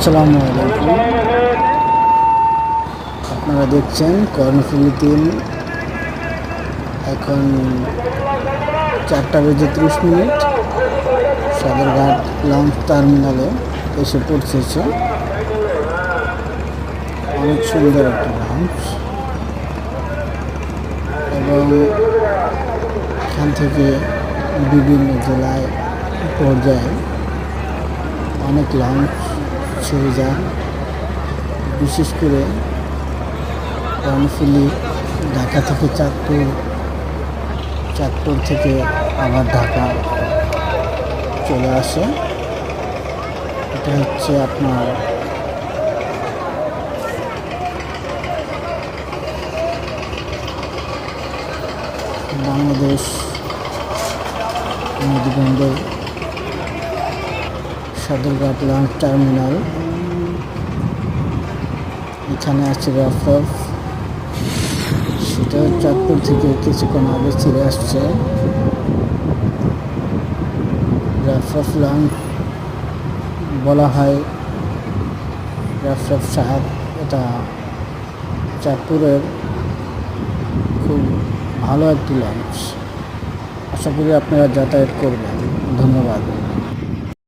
আসসালামু আলাইকুম। আপনারা দেখছেন কর্ণফুলী 3। এখন 4:30 সদরঘাট লঞ্চ টার্মিনালে এসে পৌঁছেছে। অনেক সুন্দর একটা লঞ্চ এবং এখান থেকে বিভিন্ন জেলায় পর্যায়ে অনেক লঞ্চ ছেড়ে যায়। বিশেষ করে কর্ণফুলী ঢাকা থেকে চাঁদপুর থেকে আবার ঢাকা চলে আসে। এটা হচ্ছে আপনার বাংলাদেশ নদীবন্দর সদরঘাট লঞ্চ টার্মিনাল। এখানে আছে রাফরাফ, সেটা চাঁদপুর থেকে কিছুক্ষণ আগে ছেড়ে আসছে। রাফরাফ লঞ্চ বলা হয় রাফরাফ সাহেব। এটা চাঁদপুরের খুব ভালো একটি লঞ্চ। আশা করি আপনারা যাতায়াত করবেন। ধন্যবাদ।